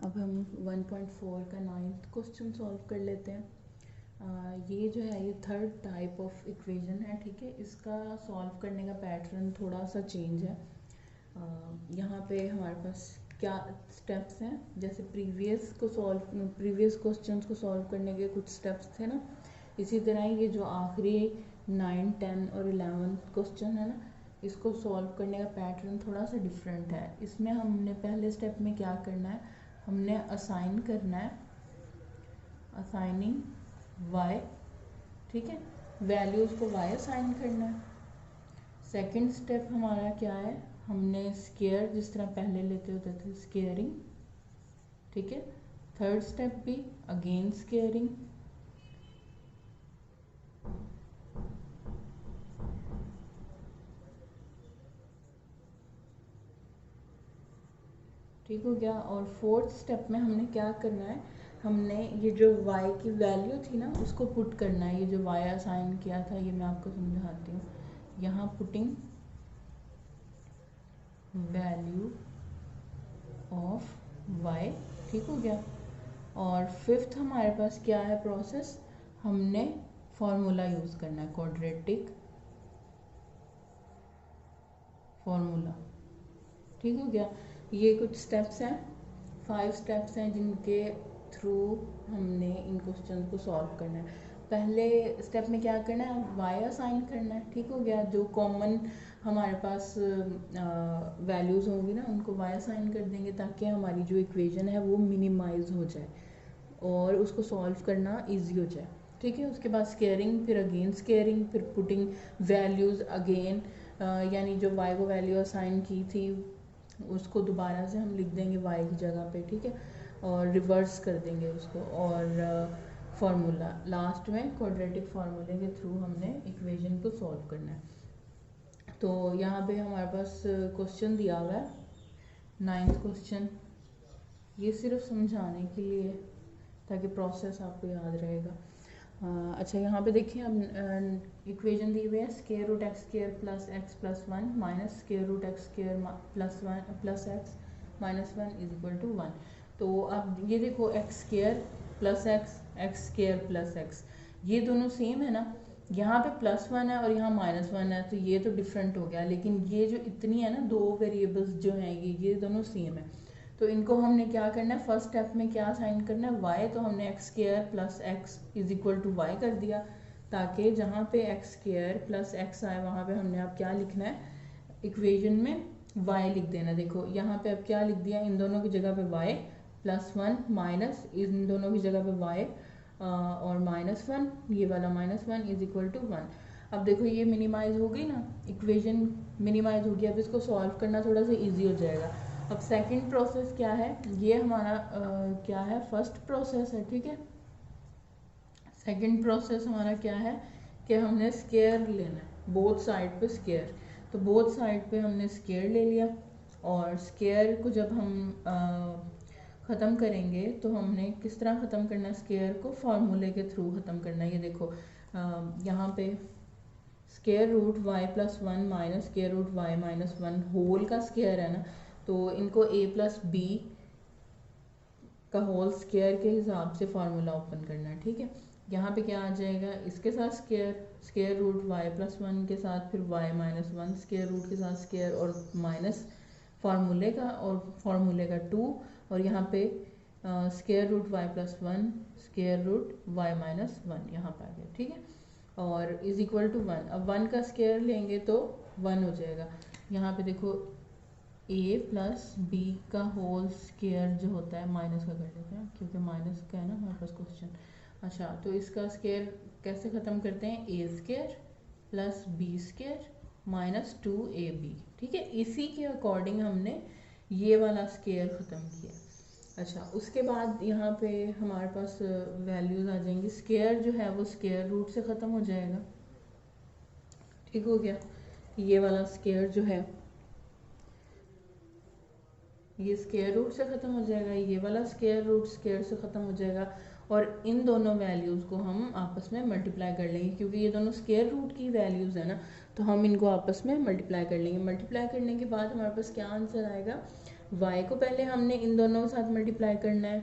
अब हम 1.4 का 9th क्वेश्चन सॉल्व कर लेते हैं। ये जो है ये थर्ड टाइप ऑफ इक्वेशन है, ठीक है। इसका सॉल्व करने का पैटर्न थोड़ा सा चेंज है। यहाँ पे हमारे पास क्या स्टेप्स हैं, जैसे प्रीवियस क्वेश्चंस को सॉल्व करने के कुछ स्टेप्स थे ना, इसी तरह ये जो आखिरी 9, 10 और 11 क्वेश्चन है ना, इसको सॉल्व करने का पैटर्न थोड़ा सा डिफरेंट है। इसमें हमने पहले स्टेप में क्या करना है, हमने असाइन करना है, असाइनिंग y, ठीक है, वैल्यूज़ को y असाइन करना है। सेकंड स्टेप हमारा क्या है, हमने स्केयर जिस तरह पहले लेते होते थे स्केयरिंग, ठीक है। थर्ड स्टेप भी अगेन स्केयरिंग, ठीक हो गया। और फोर्थ स्टेप में हमने क्या करना है, हमने ये जो y की वैल्यू थी ना उसको पुट करना है। ये जो y असाइन किया था ये मैं आपको समझाती हूँ। यहाँ पुटिंग वैल्यू ऑफ y, ठीक हो गया। और फिफ्थ हमारे पास क्या है प्रोसेस, हमने फॉर्मूला यूज़ करना है, क्वाड्रेटिक फॉर्मूला, ठीक हो गया। ये कुछ स्टेप्स हैं, 5 स्टेप्स हैं जिनके थ्रू हमने इन क्वेश्चन को सॉल्व करना है। पहले स्टेप में क्या करना है, y असाइन करना है, ठीक हो गया। जो कॉमन हमारे पास वैल्यूज़ होंगी ना उनको y असाइन कर देंगे ताकि हमारी जो इक्वेशन है वो मिनिमाइज हो जाए और उसको सॉल्व करना इजी हो जाए, ठीक है। उसके बाद स्केयरिंग, फिर अगेन स्केयरिंग, फिर पुटिंग वैल्यूज़ अगेन, यानी जो y को वैल्यू असाइन की थी उसको दोबारा से हम लिख देंगे y की जगह पे, ठीक है, और रिवर्स कर देंगे उसको। और फार्मूला लास्ट में क्वाड्रेटिक फार्मूले के थ्रू हमने इक्वेशन को सॉल्व करना है। तो यहाँ पे हमारे पास क्वेश्चन दिया हुआ है 9th क्वेश्चन, ये सिर्फ समझाने के लिए ताकि प्रोसेस आपको याद रहेगा। अच्छा यहाँ पे देखिए हम इक्वेशन दी हुई है, square root x square plus x plus 1 minus square root x square plus 1 plus x minus 1 is equal to 1। तो अब ये देखो x square plus x square plus x, ये दोनों सेम है ना। यहाँ पे प्लस 1 है और यहाँ माइनस 1 है, तो ये तो डिफरेंट हो गया, लेकिन ये जो इतनी है ना, दो वेरिएबल्स जो हैं ये दोनों सेम है। तो इनको हमने क्या करना है, फर्स्ट स्टेप में क्या साइन करना है, y, तो हमने x square plus x is equal to y कर दिया, ताकि जहाँ पे एक्स स्केयर प्लस एक्स आए वहाँ पे हमने अब क्या लिखना है, इक्वेशन में y लिख देना। देखो यहाँ पे अब क्या लिख दिया, इन दोनों की जगह पे y प्लस 1 माइनस इन दोनों की जगह पे y और माइनस 1, ये वाला माइनस 1 इज इक्वल टू 1। अब देखो ये मिनिमाइज हो गई ना, इक्वेशन मिनिमाइज हो गई। अब इसको सॉल्व करना थोड़ा सा ईजी हो जाएगा। अब सेकंड प्रोसेस क्या है, ये हमारा क्या है, फर्स्ट प्रोसेस है, ठीक है। सेकंड प्रोसेस हमारा क्या है कि हमने स्केयर लेना है, बोथ साइड पे स्केयर। तो बोथ साइड पे हमने स्केयर ले लिया, और स्केयर को जब हम ख़त्म करेंगे तो हमने किस तरह ख़त्म करना है, स्केयर को फार्मूले के थ्रू ख़त्म करना है। ये देखो यहाँ पे square root y plus 1 minus square root y minus 1 whole का स्केयर है ना, तो इनको a प्लस बी का होल स्केयर के हिसाब से फार्मूला ओपन करना है, ठीक है। यहाँ पे क्या आ जाएगा, इसके साथ स्केयर रूट वाई प्लस 1 के साथ फिर वाई माइनस 1 स्केयर रूट के साथ स्केयर और माइनस फार्मूले का और फार्मूले का 2, और यहाँ पे square root y plus 1 square root y minus 1 यहाँ पे आ गया, ठीक है, और इज इक्वल टू 1। अब 1 का स्केयर लेंगे तो 1 हो जाएगा। यहाँ पे देखो a प्लस बी का होल स्केयर जो होता है, माइनस का कर लेते हैं क्योंकि माइनस का है ना हमारे पास क्वेश्चन। अच्छा तो इसका स्केयर कैसे ख़त्म करते हैं, a square plus b square minus 2ab, ठीक है। इसी के अकॉर्डिंग हमने ये वाला स्केयर ख़त्म किया। अच्छा उसके बाद यहाँ पे हमारे पास वैल्यूज़ आ जाएंगी, स्केयर जो है वो स्केयर रूट से ख़त्म हो जाएगा, ठीक हो गया। ये वाला स्केयर जो है ये स्केयर रूट से ख़त्म हो जाएगा, ये वाला स्केयर रूट स्केयर से ख़त्म हो जाएगा, और इन दोनों वैल्यूज़ को हम आपस में मल्टीप्लाई कर लेंगे क्योंकि ये दोनों स्केयर रूट की वैल्यूज़ है ना, तो हम इनको आपस में मल्टीप्लाई कर लेंगे। मल्टीप्लाई करने के बाद हमारे पास क्या आंसर आएगा, y को पहले हमने इन दोनों के साथ मल्टीप्लाई करना है,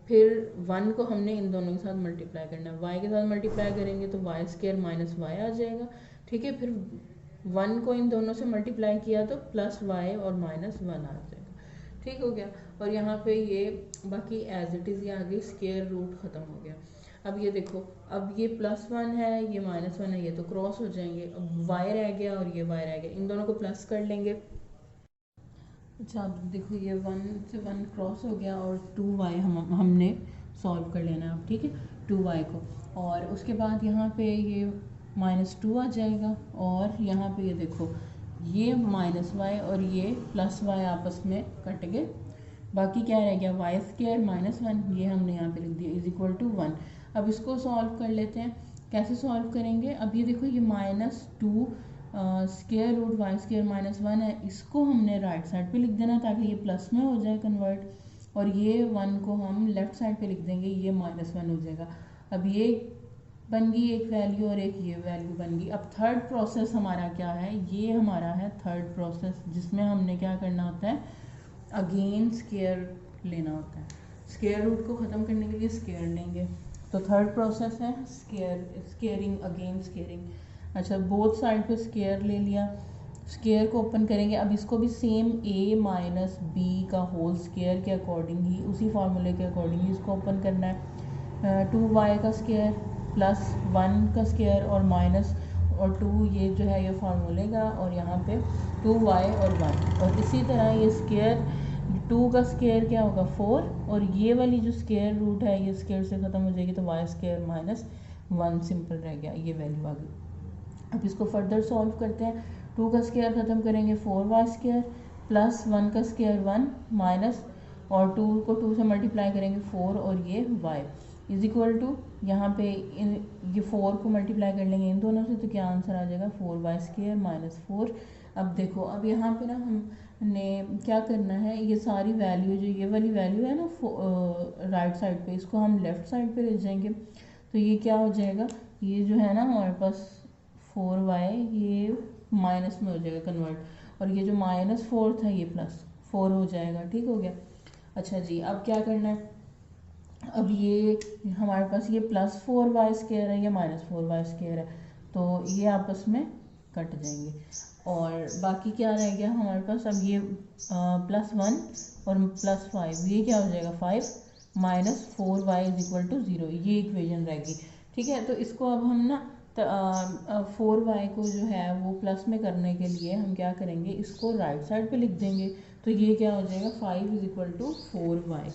फिर 1 को हमने इन दोनों के साथ मल्टीप्लाई करना है। y के साथ मल्टीप्लाई करेंगे तो वाई स्क्वायर माइनस वाई आ जाएगा, ठीक है। फिर 1 को इन दोनों से मल्टीप्लाई किया तो प्लस वाई और माइनस 1 आ जाएगा, ठीक हो गया। और यहाँ पे ये बाकी एज इट इज़ ये आगे स्क्वायर रूट ख़त्म हो गया। अब ये देखो, अब ये +1 है, ये -1 है, ये तो क्रॉस हो जाएंगे। अब y रह गया और ये y रह गया, इन दोनों को प्लस कर लेंगे। अच्छा अब देखो ये 1 से 1 क्रॉस हो गया और 2y हमने सॉल्व कर लेना है अब, ठीक है, 2y को। और उसके बाद यहाँ पे ये -2 आ जाएगा और यहाँ पे ये देखो ये -y और ये +y आपस में कट गए, बाकी क्या रह गया वाई स्क्वायर -1, ये हमने यहाँ पे लिख दिया इज इक्वल टू 1। अब इसको सॉल्व कर लेते हैं। कैसे सॉल्व करेंगे, अब ये देखो ये -2 स्क्वायर रूट वाई स्क्वायर -1 है, इसको हमने राइट साइड पे लिख देना ताकि ये प्लस में हो जाए कन्वर्ट, और ये 1 को हम लेफ्ट साइड पे लिख देंगे, ये -1 हो जाएगा। अब ये बन गई एक वैल्यू और एक ये वैल्यू बन गई। अब थर्ड प्रोसेस हमारा क्या है, ये हमारा है थर्ड प्रोसेस, जिसमें हमने क्या करना होता है, अगेन स्क्वायर लेना होता है। स्क्वायर रूट को ख़त्म करने के लिए स्क्वायर लेंगे, तो थर्ड प्रोसेस है स्क्वायरिंग, अगेन स्क्वायरिंग। अच्छा बोथ साइड पे स्क्वायर ले लिया, स्क्वायर को ओपन करेंगे। अब इसको भी सेम a माइनस बी का होल स्क्वायर के अकॉर्डिंग ही, उसी फार्मूले के अकॉर्डिंग ही इसको ओपन करना है। 2y का स्क्वायर प्लस 1 का स्क्वायर और माइनस और 2, ये जो है ये फार्मूले का, और यहाँ पे 2y और 1, और इसी तरह ये स्क्वायर 2 का स्क्वायर क्या होगा 4, और ये वाली जो स्क्वायर रूट है ये स्क्वायर से ख़त्म हो जाएगी तो वाई स्क्वायर -1 सिंपल रह गया, ये वैल्यू आ गई। अब इसको फर्दर सॉल्व करते हैं। 2 का स्क्वायर ख़त्म करेंगे 4y स्क्वायर प्लस 1 का स्क्वायर 1 माइनस और 2 को 2 से मल्टीप्लाई करेंगे 4 और ये y इज इक्वल टू, यहाँ पे ये 4 को मल्टीप्लाई कर लेंगे इन दोनों से तो क्या आंसर आ जाएगा 4y स्क्वायर -4। अब देखो अब यहाँ पे ना हमने क्या करना है, ये सारी वैल्यू जो ये वाली वैल्यू है ना राइट साइड पे, इसको हम लेफ़्ट साइड पे ले जाएंगे तो ये क्या हो जाएगा, ये जो है ना हमारे पास 4y ये माइनस में हो जाएगा कन्वर्ट, और ये जो -4 था ये +4 हो जाएगा, ठीक हो गया। अच्छा जी अब क्या करना है, अब ये हमारे पास ये +4y स्क्वायर है, ये -4y स्क्वायर है, तो ये आपस में कट जाएंगे और बाकी क्या रह गया हमारे पास, अब ये +1 और +5 ये क्या हो जाएगा 5 -4y इज इक्वल टू 0, ये इक्वेशन रहेगी, ठीक है। तो इसको अब हम ना 4y को जो है वो प्लस में करने के लिए हम क्या करेंगे, इसको राइट साइड पे लिख देंगे, तो ये क्या हो जाएगा 5 इज इक्वल टू 4y,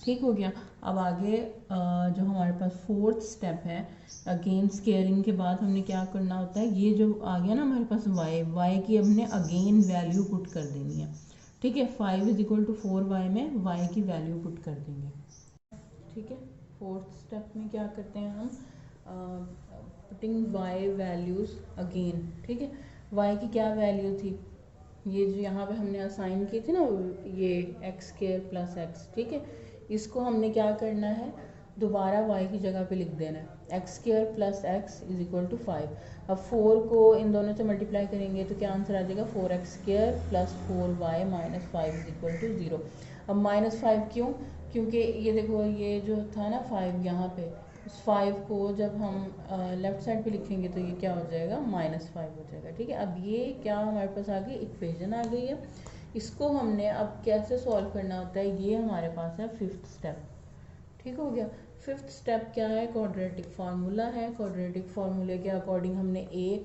ठीक हो गया। अब आगे जो हमारे पास फोर्थ स्टेप है, अगेन स्क्वायरिंग के बाद हमने क्या करना होता है, ये जो आ गया ना हमारे पास y की हमने अगेन वैल्यू पुट कर देनी है, ठीक है। 5 इज इक्वल टू 4y में y की वैल्यू पुट कर देंगे, ठीक है। फोर्थ स्टेप में क्या करते हैं हम, पुटिंग y वैल्यूज अगेन, ठीक है। y की क्या वैल्यू थी, ये जो यहाँ पे हमने असाइन की थी ना, ये x स्क्वायर प्लस x, ठीक है। इसको हमने क्या करना है, दोबारा y की जगह पे लिख देना है, x square plus x is equal to 5। अब 4 को इन दोनों से मल्टीप्लाई करेंगे तो क्या आंसर आ जाएगा 4x square plus 4y minus 5 is equal to 0। अब -5 क्यों, क्योंकि ये देखो ये जो था ना 5 यहाँ पे, उस 5 को जब हम लेफ्ट साइड पे लिखेंगे तो ये क्या हो जाएगा -5 हो जाएगा, ठीक है। अब ये क्या हमारे पास आ गई, इक्वेशन आ गई है। इसको हमने अब कैसे सॉल्व करना होता है, ये हमारे पास है फिफ्थ स्टेप, ठीक हो गया। फिफ्थ स्टेप क्या है, क्वाड्रेटिक फार्मूला है। क्वाड्रेटिक फार्मूले के अकॉर्डिंग हमने a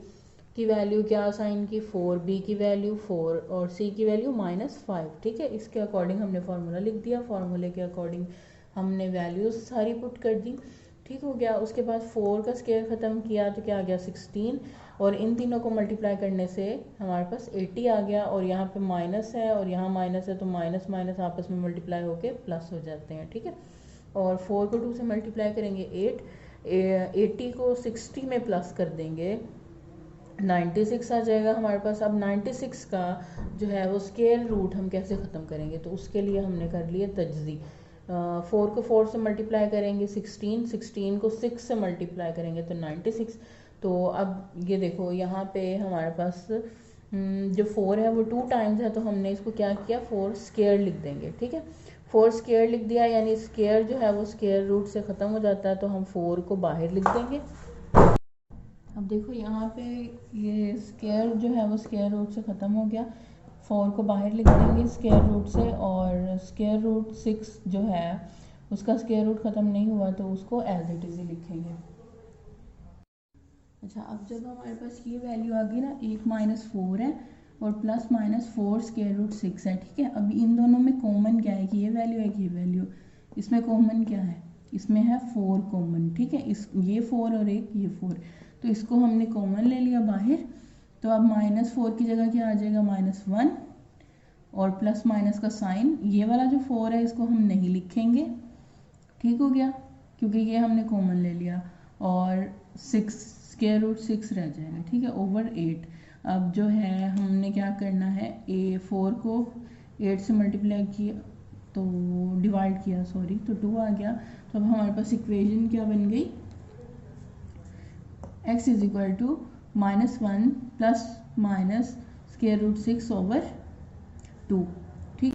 की वैल्यू क्या असाइन की 4, b की वैल्यू 4 और c की वैल्यू -5, ठीक है। इसके अकॉर्डिंग हमने फार्मूला लिख दिया, फार्मूले के अकॉर्डिंग हमने वैल्यूज सारी पुट कर दी, ठीक हो गया। उसके बाद 4 का स्क्वायर ख़त्म किया तो क्या आ गया 16, और इन तीनों को मल्टीप्लाई करने से हमारे पास 80 आ गया, और यहाँ पे माइनस है और यहाँ माइनस है तो माइनस माइनस आपस में मल्टीप्लाई होके प्लस हो जाते हैं, ठीक है। और 4 को 2 से मल्टीप्लाई करेंगे 8, 80 को 60 में प्लस कर देंगे 96 आ जाएगा हमारे पास। अब 96 का जो है वो स्क्वायर रूट हम कैसे ख़त्म करेंगे, तो उसके लिए हमने कर लिया तजज़ी। 4 को 4 से मल्टीप्लाई करेंगे 16, 16 को 6 से मल्टीप्लाई करेंगे तो 96। तो अब ये देखो यहाँ पे हमारे पास जो 4 है वो 2 टाइम्स है, तो हमने इसको क्या किया, 4 स्क्वायर लिख देंगे। ठीक है, 4 स्क्वायर लिख दिया, यानी स्क्वायर जो है वो स्क्वायर रूट से ख़त्म हो जाता है, तो हम 4 को बाहर लिख देंगे। अब देखो यहाँ पे ये स्क्वायर जो है वो स्क्वायर रूट से ख़त्म हो गया, 4 को बाहर लिख देंगे स्क्वायर रूट से, और स्क्वायर रूट 6 जो है उसका स्क्वायर रूट ख़त्म नहीं हुआ तो उसको एज इट इज़ ही लिखेंगे। अच्छा, अब जब हमारे पास ये वैल्यू आ गई ना, 1 माइनस 4 है और प्लस माइनस 4 स्क्वायर रूट 6 है। ठीक है, अब इन दोनों में कॉमन क्या है कि ये वैल्यू है कि ये वैल्यू, इसमें कॉमन क्या है, इसमें है 4 कॉमन। ठीक है, इस ये 4 और एक ये 4, तो इसको हमने कॉमन ले लिया बाहर, तो अब माइनस 4 की जगह क्या आ जाएगा, -1, और प्लस माइनस का साइन, ये वाला जो 4 है इसको हम नहीं लिखेंगे। ठीक हो गया, क्योंकि ये हमने कॉमन ले लिया, और 6 स्क्वायर रूट 6 रह जाएगा। ठीक है, ओवर 8। अब जो है हमने क्या करना है, 4 को 8 से मल्टीप्लाई किया तो डिवाइड किया, सॉरी, तो 2 आ गया। तो अब हमारे पास इक्वेशन क्या बन गई, x is equal to -1 plus minus square root 6 over 2। ठीक,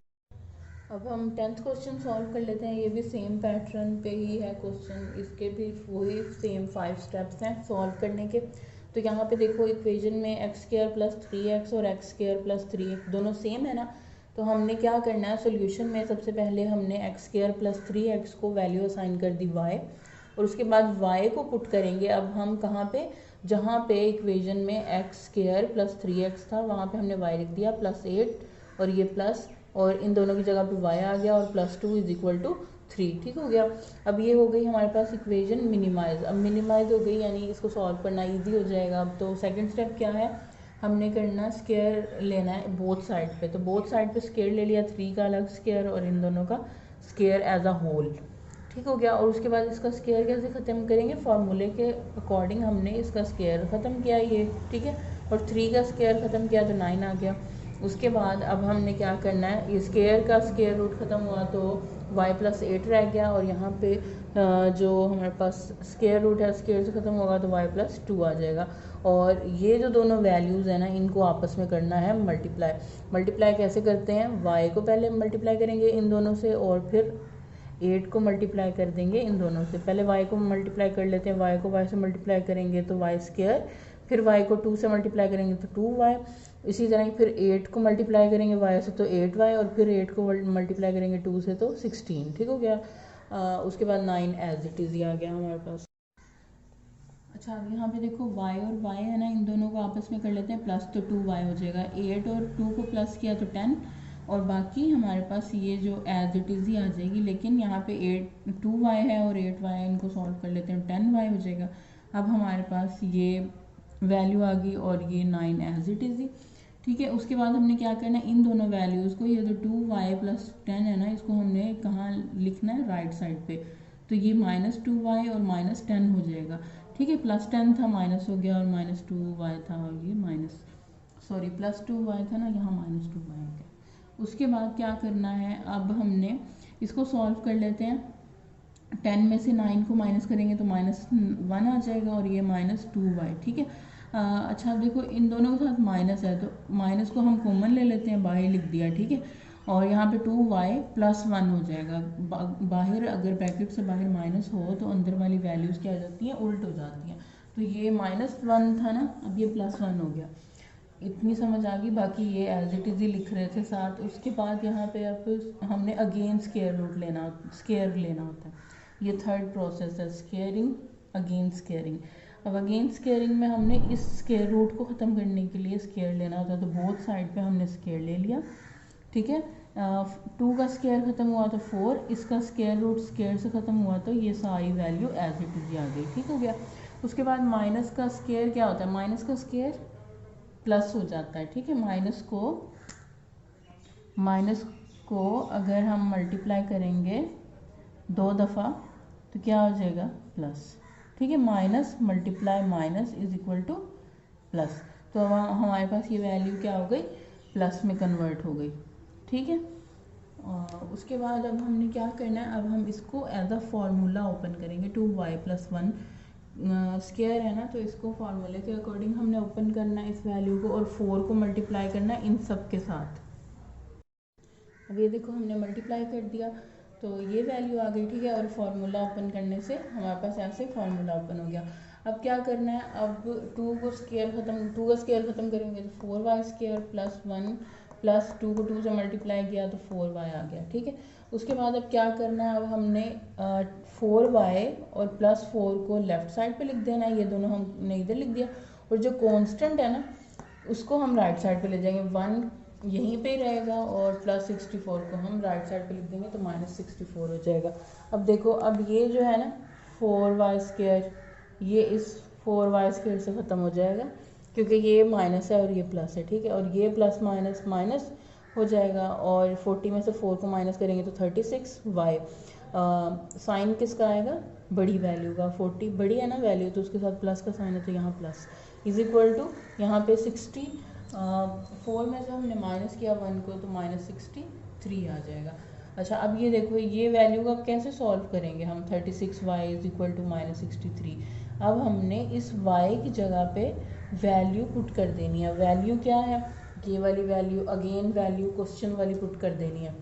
अब हम 10th क्वेश्चन सॉल्व कर लेते हैं। ये भी सेम पैटर्न पे ही है क्वेश्चन, इसके भी वही सेम 5 स्टेप्स हैं सॉल्व करने के। तो यहाँ पे देखो इक्वेशन में एक्स स्क्वायर प्लस 3x और एक्स स्क्वायर प्लस 3x दोनों सेम है ना, तो हमने क्या करना है, सोल्यूशन में सबसे पहले हमने एक्स स्क्वायर प्लस 3x को वैल्यू असाइन कर दी y, और उसके बाद y को पुट करेंगे। अब हम कहाँ पे, जहाँ पे इक्वेशन में एक्स स्क्वायर प्लस 3x था वहाँ पे हमने y लिख दिया +8, और ये प्लस, और इन दोनों की जगह पे y आ गया, और +2 इज इक्वल टू 3। ठीक हो गया, अब ये हो गई हमारे पास इक्वेशन मिनिमाइज। अब मिनिमाइज हो गई यानी इसको सॉल्व करना इजी हो जाएगा। अब तो सेकंड स्टेप क्या है, हमने करना स्क्वायर लेना है बोथ साइड पे, तो बोथ साइड पे स्क्वायर ले लिया, 3 का अलग स्क्वायर और इन दोनों का स्क्वायर एज अ होल। ठीक हो गया, और उसके बाद इसका स्क्वायर कैसे ख़त्म करेंगे, फार्मूले के अकॉर्डिंग हमने इसका स्क्वायर ख़त्म किया ये। ठीक है, और 3 का स्क्वायर ख़त्म किया तो 9 आ गया। उसके बाद अब हमने क्या करना है, स्क्वायर का स्क्वायर रूट ख़त्म हुआ तो y + 8 रह गया, और यहाँ पे जो हमारे पास स्क्वायर रूट है स्क्वायर से ख़त्म होगा तो y + 2 आ जाएगा। और ये जो दोनों वैल्यूज़ हैं ना, इनको आपस में करना है मल्टीप्लाई। मल्टीप्लाई कैसे करते हैं, y को पहले मल्टीप्लाई करेंगे इन दोनों से, और फिर 8 को मल्टीप्लाई कर देंगे इन दोनों से। पहले y को मल्टीप्लाई कर लेते हैं, y को y से मल्टीप्लाई करेंगे तो y स्क्वायर, फिर y को 2 से मल्टीप्लाई करेंगे तो 2y, इसी तरह फिर 8 को मल्टीप्लाई करेंगे y से तो 8y, और फिर 8 को मल्टीप्लाई करेंगे 2 से तो 16। ठीक हो गया, उसके बाद 9 एज इट इज़ आ गया हमारे पास। अच्छा, अब यहाँ पे देखो y और y है ना, इन दोनों को आपस में कर लेते हैं प्लस, तो 2y हो जाएगा। 8 और 2 को प्लस किया तो 10, और बाकी हमारे पास ये जो एज इट इज़ ही आ जाएगी, लेकिन यहाँ पे 2y है और 8y है, इनको सॉल्व कर लेते हैं, 10y हो जाएगा। अब हमारे पास ये वैल्यू आ गई और ये 9 एज इट इज़ ही। ठीक है, उसके बाद हमने क्या करना है, इन दोनों वैल्यूज़ को, ये जो 2y + 10 है ना, इसको हमने कहाँ लिखना है, राइट साइड पे, तो ये -2y और -10 हो जाएगा। ठीक है, +10 था माइनस हो गया, और -2y था और ये +2y था ना, यहाँ -2y हो गया। उसके बाद क्या करना है, अब हमने इसको सॉल्व कर लेते हैं। 10 में से 9 को माइनस करेंगे तो -1 आ जाएगा, और ये -2y। ठीक है, अच्छा, अब देखो इन दोनों के साथ माइनस है, तो माइनस को हम कॉमन ले लेते हैं, बाहर लिख दिया। ठीक है, और यहाँ पे 2y + 1 हो जाएगा। बाहर अगर ब्रैकेट से बाहर माइनस हो तो अंदर वाली वैल्यूज़ क्या हो जाती हैं, उल्ट हो जाती हैं। तो ये -1 था ना, अब ये +1 हो गया। इतनी समझ आ गई, बाकी ये एज इट इज़ ही लिख रहे थे साथ। उसके बाद यहाँ पे अब हमने अगेन स्क्वायर लेना होता है। ये थर्ड प्रोसेस है, स्क्वेयरिंग अगेन स्क्वेयरिंग। अब अगेन स्क्वेयरिंग में हमने इस स्क्वायर रूट को ख़त्म करने के लिए स्क्वायर लेना होता है, तो बोथ साइड पे हमने स्क्वायर ले लिया। ठीक है, 2 का स्क्वायर ख़त्म हुआ तो 4, इसका स्क्वायर रूट स्क्वायर से ख़त्म हुआ तो ये सारी वैल्यू एज इट इज़ आ गई। ठीक हो गया, उसके बाद माइनस का स्क्वायर क्या होता है, माइनस का स्क्वायर प्लस हो जाता है। ठीक है, माइनस को अगर हम मल्टीप्लाई करेंगे 2 दफ़ा तो क्या हो जाएगा, प्लस। ठीक है, minus multiply minus is equal two plus, तो अब हमारे पास ये वैल्यू क्या हो गई, प्लस में कन्वर्ट हो गई। ठीक है, और उसके बाद अब हमने क्या करना है, अब हम इसको एज अ फार्मूला ओपन करेंगे, 2y + 1 स्क्वायर है ना, तो इसको फार्मूले के अकॉर्डिंग हमने ओपन करना है इस वैल्यू को, और 4 को मल्टीप्लाई करना है इन सब के साथ। अब ये देखो हमने मल्टीप्लाई कर दिया तो ये वैल्यू आ गई, ठीक है। और फार्मूला ओपन करने से हमारे पास ऐसे फार्मूला ओपन हो गया। अब क्या करना है, अब 2 का स्क्वायर ख़त्म करेंगे तो 4y² प्लस 1 प्लस 2 को 2 से मल्टीप्लाई किया तो 4y आ गया, ठीक है। उसके बाद अब क्या करना है, अब हमने 4y और प्लस 4 को लेफ्ट साइड पे लिख देना है, ये दोनों हमने इधर लिख दिया। और जो कांस्टेंट है ना उसको हम राइट साइड पे ले जाएंगे, 1 यहीं पे रहेगा और प्लस 64 को हम राइट साइड पे लिख देंगे तो -64 हो जाएगा। अब देखो, अब ये जो है ना 4y² ये इस 4y² से ख़त्म हो जाएगा, क्योंकि ये माइनस है और ये प्लस है, ठीक है। और ये प्लस माइनस माइनस हो जाएगा, और 40 में से 4 को माइनस करेंगे तो 36y। साइन किसका आएगा, बड़ी वैल्यू का, 40 बड़ी है ना वैल्यू तो उसके साथ प्लस का साइन है, तो यहाँ प्लस इज इक्वल टू यहाँ पे 60, 4 में से हमने माइनस किया 1 को तो -63 आ जाएगा। अच्छा, अब ये देखो ये वैल्यू का कैसे सॉल्व करेंगे हम, 36y इज इक्वल टू -63। अब हमने इस y की जगह पे वैल्यू पुट कर देनी है। वैल्यू क्या है, ये वाली वैल्यू, अगेन वैल्यू क्वेश्चन वाली पुट कर देनी है,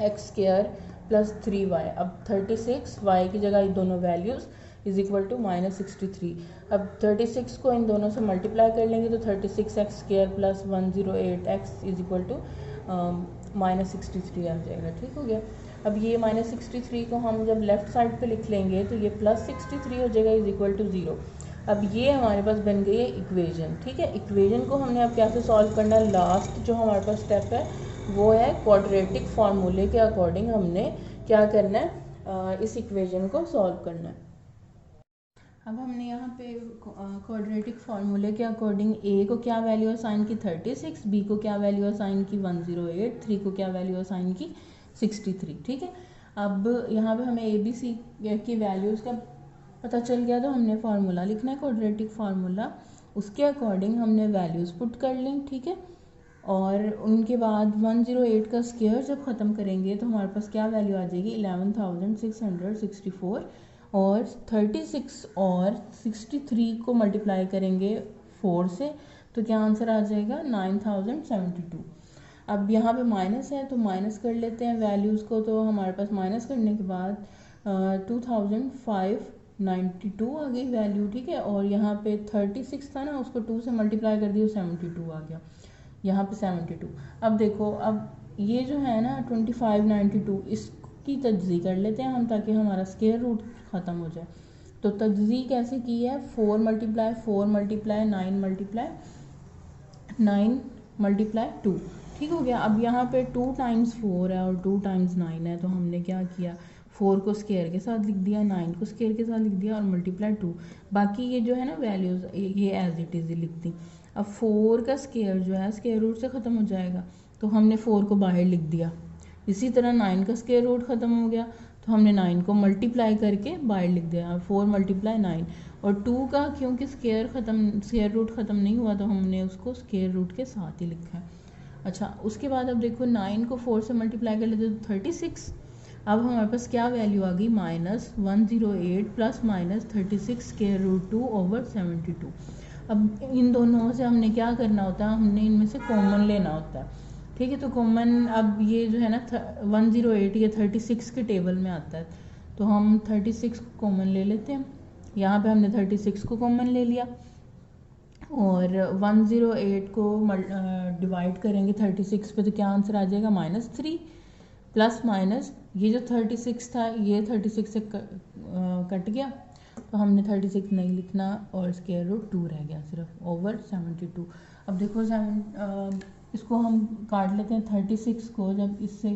x² प्लस 3y। अब 36y की जगह ये दोनों वैल्यूज़ इज इक्वल टू -63। अब 36 को इन दोनों से मल्टीप्लाई कर लेंगे तो 36x² plus 108x is equal to -63 आ जाएगा, ठीक हो गया। अब ये -63 को हम जब लेफ्ट साइड पे लिख लेंगे तो ये +63 हो जाएगा इज इक्वल टू 0। अब ये हमारे पास बन गई है इक्वेशन, ठीक है। इक्वेशन को हमने अब कैसे सॉल्व करना है, लास्ट जो हमारे पास स्टेप है वो है क्वाड्रेटिक फार्मूले के अकॉर्डिंग हमने क्या करना है, इस इक्वेशन को सॉल्व करना है। अब हमने यहाँ पे क्वाड्रेटिक फार्मूले के अकॉर्डिंग ए को क्या वैल्यू असाइन की 36, बी को क्या वैल्यू असाइन की 108, 3 को क्या वैल्यू असाइन की 63, ठीक है। अब यहाँ पे हमें ए बी सी की वैल्यूज़ का पता चल गया, तो हमने फार्मूला लिखना है क्वाड्रेटिक फार्मूला, उसके अकॉर्डिंग हमने वैल्यूज़ पुट कर लें, ठीक है। और उनके बाद 108 का स्क्वायर जब ख़त्म करेंगे तो हमारे पास क्या वैल्यू आ जाएगी, 11,664। और 36 और 63 को मल्टीप्लाई करेंगे 4 से तो क्या आंसर आ जाएगा, 9072। अब यहाँ पे माइनस है तो माइनस कर लेते हैं वैल्यूज़ को, तो हमारे पास माइनस करने के बाद 2592 आ गई वैल्यू, ठीक है। और यहाँ पे 36 था ना, उसको 2 से मल्टीप्लाई कर दिया 72 आ गया, यहाँ पे 72। अब देखो, अब ये जो है ना 2592 इसकी तज्ज़ी कर लेते हैं हम, ताकि हमारा स्क्वायर रूट ख़त्म हो जाए। तो तज्ज़ी कैसे की है, 4 मल्टीप्लाई 4 मल्टीप्लाई 9 मल्टीप्लाई 9 मल्टीप्लाई 2, ठीक हो गया। अब यहाँ पे 2 टाइम्स 4 है और 2 टाइम्स 9 है, तो हमने क्या किया, 4 को स्क्वायर के साथ लिख दिया, 9 को स्क्वायर के साथ लिख दिया और मल्टीप्लाई 2। बाकी ये जो है ना वैल्यूज़ ये एज इट इज़ लिख दी। अब 4 का स्क्वायर जो है स्क्वायर रूट से ख़त्म हो जाएगा, तो हमने 4 को बाहर लिख दिया। इसी तरह 9 का स्क्वायर रूट ख़त्म हो गया तो हमने 9 को मल्टीप्लाई करके बाहर लिख दिया, 4 मल्टीप्लाई 9। और 2 का क्योंकि स्क्वायर रूट ख़त्म नहीं हुआ तो हमने उसको स्क्वायर रूट के साथ ही लिखा है। अच्छा, उसके बाद अब देखो 9 को 4 से मल्टीप्लाई कर लेते तो 36। अब हमारे पास क्या वैल्यू आ गई, -108 प्लस -36 स्क्वायर रूट 2 ओवर 72। अब इन दोनों से हमने क्या करना होता है, हमने इनमें से कॉमन लेना होता है, ठीक है। तो कॉमन, अब ये जो है ना 108 ये 36 के टेबल में आता है, तो हम 36 को कॉमन ले लेते हैं। यहाँ पे हमने 36 को कॉमन ले लिया और 108 को डिवाइड करेंगे 36 पे तो क्या आंसर आ जाएगा, -3 प्लस माइनस ये जो 36 था ये 36 से कट गया, तो हमने 36 नहीं लिखना और स्क्वायर रूट 2 रह गया सिर्फ ओवर 72। अब देखो इसको हम काट लेते हैं, 36 को जब इससे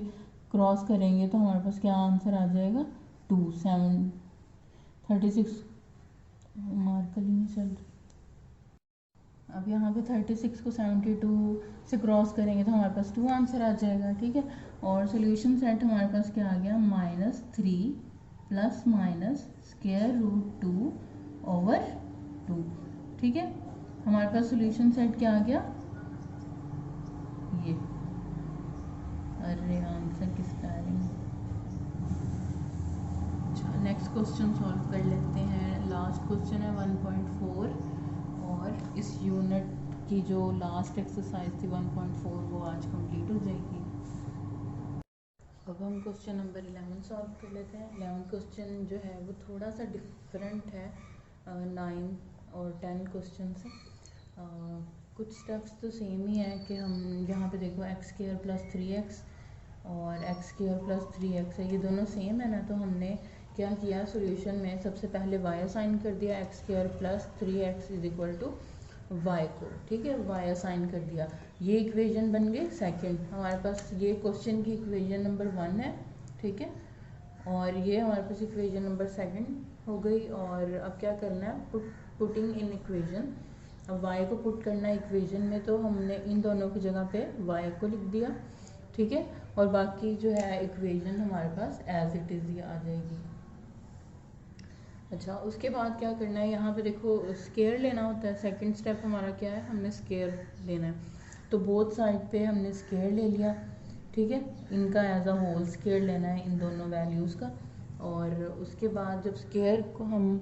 क्रॉस करेंगे तो हमारे पास क्या आंसर आ जाएगा, 36 मार्कर ही नहीं चल रही। अब यहाँ पे 36 को 72 से क्रॉस करेंगे तो हमारे पास 2 आंसर आ जाएगा, ठीक है। और सोल्यूशन सेट हमारे पास क्या आ गया, -3 plus minus square root 2 over 2, ठीक है। हमारे पास सोल्यूशन सेट क्या आ गया, ये। अरे आंसर किसका आ रही है। अच्छा, नेक्स्ट क्वेश्चन सॉल्व कर लेते हैं, लास्ट क्वेश्चन है 1.4 और इस यूनिट की जो लास्ट एक्सरसाइज थी 1.4 वो आज कंप्लीट हो जाएगी। अब हम क्वेश्चन नंबर 11 सॉल्व कर लेते हैं। 11 क्वेश्चन जो है वो थोड़ा सा डिफरेंट है 9 और 10 क्वेश्चन से। कुछ स्टेप्स तो सेम ही है कि हम यहाँ पे देखो एक्स स्क्वायर प्लस 3x और एक्स स्क्वायर प्लस 3x है, ये दोनों सेम है ना। तो हमने क्या किया सॉल्यूशन में, सबसे पहले y असाइन कर दिया x square plus 3x is equal to y को, ठीक है, y असाइन कर दिया। ये इक्वेशन बन गई सेकंड हमारे पास, ये क्वेश्चन की इक्वेशन नंबर 1 है, ठीक है, और ये हमारे पास इक्वेशन नंबर सेकंड हो गई। और अब क्या करना है, पुटिंग इन इक्वेशन। अब y को पुट करना है इक्वेशन में, तो हमने इन दोनों की जगह पे y को लिख दिया, ठीक है, और बाकी जो है इक्वेशन हमारे पास एज इट इज़ ही आ जाएगी। अच्छा, उसके बाद क्या करना है, यहाँ पे देखो स्केयर लेना होता है। सेकंड स्टेप हमारा क्या है, हमने स्केयर लेना है। तो बोथ साइड पे हमने स्केयर ले लिया, ठीक है, इनका एज अ होल स्केयर लेना है इन दोनों वैल्यूज़ का। और उसके बाद जब स्केयर को हम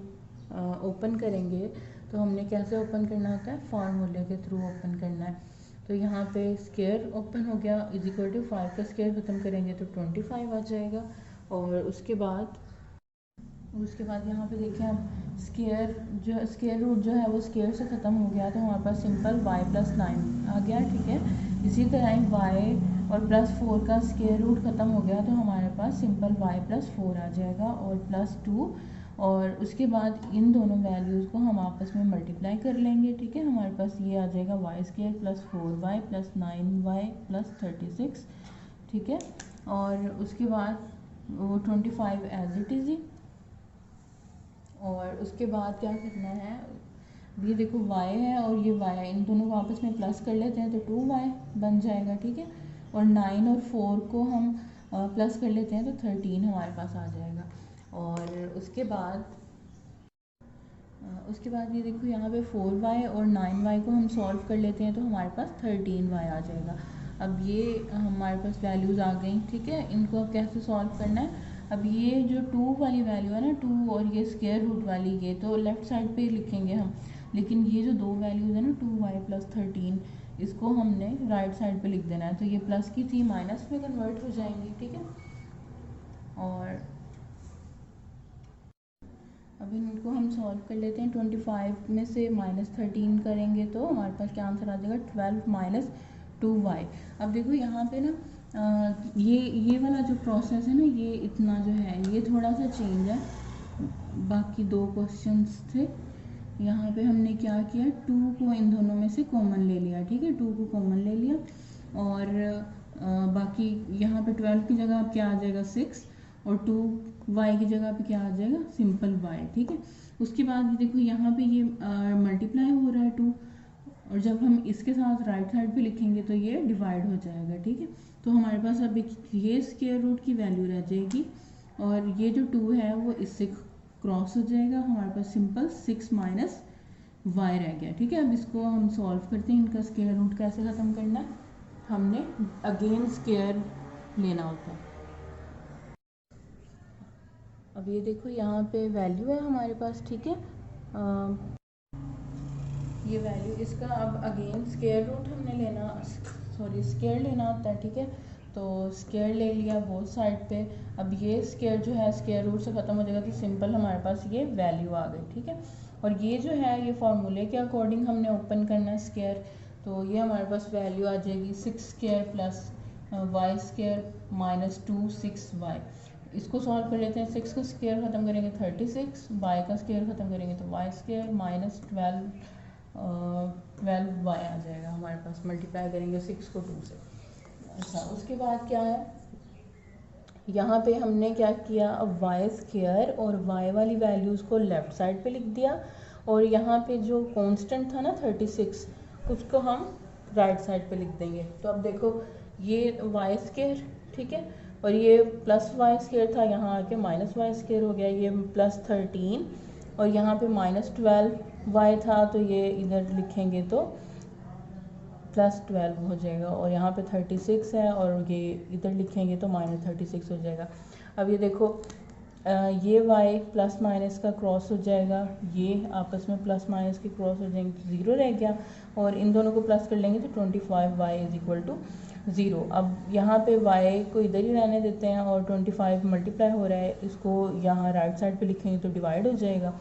ओपन करेंगे तो हमने कैसे ओपन करना होता है, फार्मूले के थ्रू ओपन करना है। तो यहाँ पे स्केयर ओपन हो गया, इज इक्वल टू 5 का स्केयर ख़त्म करेंगे तो 25 आ जाएगा। और उसके बाद यहाँ पे देखें आप, स्केयर रूट जो है वो स्केयर से ख़त्म हो गया, तो हमारे पास सिंपल y प्लस 9 आ गया, ठीक है। इसी तरह y और प्लस 4 का स्केयर रूट ख़त्म हो गया, तो हमारे पास सिंपल y प्लस 4 आ जाएगा और प्लस 2। और उसके बाद इन दोनों वैल्यूज़ को हम आपस में मल्टीप्लाई कर लेंगे, ठीक है। हमारे पास ये आ जाएगा y square plus 4y plus 9y plus 36, ठीक है। और उसके बाद वो 25 एज इट इज़ ही। और उसके बाद क्या करना है, ये देखो y है और ये y है, इन दोनों को आपस में प्लस कर लेते हैं तो 2y बन जाएगा, ठीक है। और 9 और 4 को हम प्लस कर लेते हैं तो 13 हमारे पास आ जाएगा। और उसके बाद ये देखो यहाँ पे 4y और 9y को हम सॉल्व कर लेते हैं तो हमारे पास 13y आ जाएगा। अब ये हमारे पास वैल्यूज़ आ गई, ठीक है। इनको अब कैसे सॉल्व करना है, अब ये जो 2 वाली वैल्यू है ना, 2 और ये स्क्वायर रूट वाली, ये तो लेफ़्ट साइड पे लिखेंगे हम, लेकिन ये जो दो वैल्यूज़ है ना 2y प्लस 13, इसको हमने राइट साइड पे लिख देना है। तो ये प्लस की थी माइनस में कन्वर्ट हो जाएंगी, ठीक है। और अब इनको हम सॉल्व कर लेते हैं। 25 में से -13 करेंगे तो हमारे पास क्या आंसर आ जाएगा, 12 माइनस 2y। अब देखो यहाँ पे ना ये वाला जो प्रोसेस है ना, ये इतना जो है ये थोड़ा सा चेंज है, बाकी दो क्वेश्चंस थे। यहाँ पे हमने क्या किया, 2 को इन दोनों में से कॉमन ले लिया, ठीक है, 2 को कॉमन ले लिया। और बाकी यहाँ पे 12 की जगह अब क्या आ जाएगा 6, और 2y की जगह पे क्या आ जाएगा सिंपल y, ठीक है। उसके बाद देखो यहाँ पे ये मल्टीप्लाई हो रहा है 2, और जब हम इसके साथ राइट साइड पे लिखेंगे तो ये डिवाइड हो जाएगा, ठीक है। तो हमारे पास अब एक ये स्क्वायर रूट की वैल्यू रह जाएगी, और ये जो 2 है वो इससे क्रॉस हो जाएगा, हमारे पास सिंपल 6 माइनस y रह गया, ठीक है। अब इसको हम सॉल्व करते हैं, इनका स्क्वायर रूट कैसे ख़त्म करना है, हमने अगेन स्क्वायर लेना होता है। अब ये देखो यहाँ पे वैल्यू है हमारे पास, ठीक है, ये वैल्यू इसका अब अगेन स्क्वायर रूट हमने लेना, सॉरी स्क्वायर लेना होता है, ठीक है। तो स्क्वायर ले लिया बोथ साइड पे। अब ये स्क्वायर जो है स्क्वायर रूट से ख़त्म हो जाएगा, तो सिंपल हमारे पास ये वैल्यू आ गई, ठीक है। और ये जो है ये फार्मूले के अकॉर्डिंग हमने ओपन करना है स्क्वायर, तो ये हमारे पास वैल्यू आ जाएगी 6 square plus y square minus 2 6y। इसको सॉल्व कर लेते हैं, 6 का स्क्वायर ख़त्म करेंगे 36, y का स्क्वायर ख़त्म करेंगे तो y स्क्वायर माइनस 12y आ जाएगा हमारे पास, मल्टीप्लाई करेंगे 6 को 2 से। अच्छा, उसके बाद क्या है, यहाँ पे हमने क्या किया, अब y स्क्वायर और y वाली वैल्यूज़ को लेफ़्ट साइड पे लिख दिया, और यहाँ पे जो कांस्टेंट था ना 36, उसको हम राइट साइड पे लिख देंगे। तो अब देखो ये y स्क्वायर, ठीक है, और ये प्लस y स्क्वायर था, यहाँ आके माइनस y स्क्वायर हो गया, ये प्लस 13, और यहाँ पे माइनस 12y था, तो ये इधर लिखेंगे तो प्लस 12 हो जाएगा, और यहाँ पे 36 है और ये इधर लिखेंगे तो माइनस 36 हो जाएगा। अब ये देखो ये y प्लस माइनस का क्रॉस हो जाएगा, ये आपस में प्लस माइनस के क्रॉस हो जाएंगे तो 0 रह गया, और इन दोनों को प्लस कर लेंगे तो 25y इज इक्वल टू 0। अब यहाँ पे y को इधर ही रहने देते हैं और 25 मल्टीप्लाई हो रहा है, इसको यहाँ राइट साइड पे लिखेंगे तो डिवाइड हो जाएगा,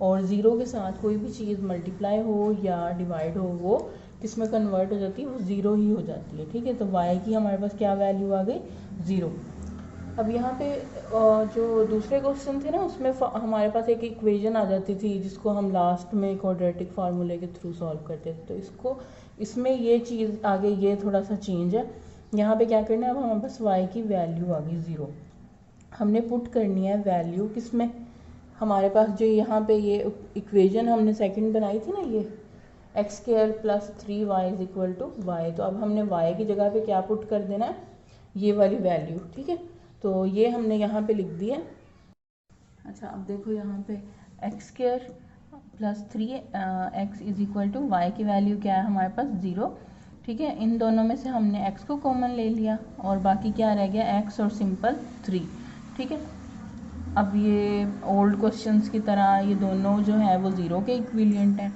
और 0 के साथ कोई भी चीज़ मल्टीप्लाई हो या डिवाइड हो वो किस में कन्वर्ट हो जाती है, वो 0 ही हो जाती है। ठीक है, तो y की हमारे पास क्या वैल्यू आ गई, 0। अब यहाँ पे जो दूसरे क्वेश्चन थे ना उसमें हमारे पास एक इक्वेशन आ जाती थी जिसको हम लास्ट में क्वाड्रेटिक फार्मूले के थ्रू सॉल्व करते थे, तो इसमें ये चीज़ आगे ये थोड़ा सा चेंज है। यहाँ पे क्या करना है, अब हमारे पास y की वैल्यू आ गई 0, हमने पुट करनी है वैल्यू किस में, हमारे पास जो यहाँ पे ये इक्वेशन हमने सेकंड बनाई थी ना, ये x square plus 3y is equal to y, तो अब हमने y की जगह पे क्या पुट कर देना है, ये वाली वैल्यू। ठीक है, तो ये हमने यहाँ पे लिख दिया। अच्छा, अब देखो यहाँ पे x square plus 3x is equal to y की वैल्यू क्या है हमारे पास, 0। ठीक है, इन दोनों में से हमने x को कॉमन ले लिया और बाकी क्या रह गया, x और सिंपल 3। ठीक है, अब ये ओल्ड क्वेश्चंस की तरह ये दोनों जो है वो 0 के इक्विवेलेंट हैं,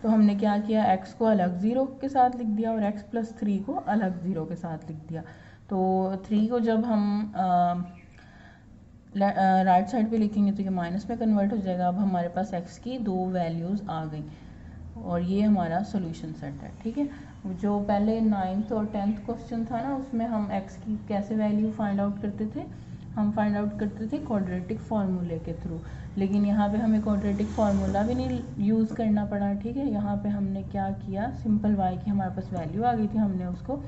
तो हमने क्या किया, x को अलग 0 के साथ लिख दिया और x प्लस 3 को अलग 0 के साथ लिख दिया। तो 3 को जब हम राइट साइड पे लिखेंगे तो ये माइनस में कन्वर्ट हो जाएगा। अब हमारे पास x की दो वैल्यूज़ आ गई और ये हमारा सॉल्यूशन सेट है। ठीक है, जो पहले 9th और 10th क्वेश्चन था ना उसमें हम x की कैसे वैल्यू फाइंड आउट करते थे, हम फाइंड आउट करते थे क्वाड्रेटिक फार्मूले के थ्रू, लेकिन यहाँ पे हमें क्वाड्रेटिक फार्मूला भी नहीं यूज़ करना पड़ा। ठीक है, यहाँ पे हमने क्या किया, सिंपल y की हमारे पास वैल्यू आ गई थी, हमने उसको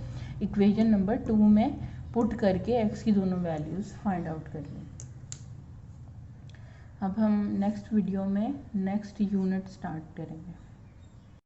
इक्वेशन नंबर 2 में पुट करके x की दोनों वैल्यूज़ फाइंड आउट कर ली। अब हम नेक्स्ट वीडियो में नेक्स्ट यूनिट स्टार्ट करेंगे।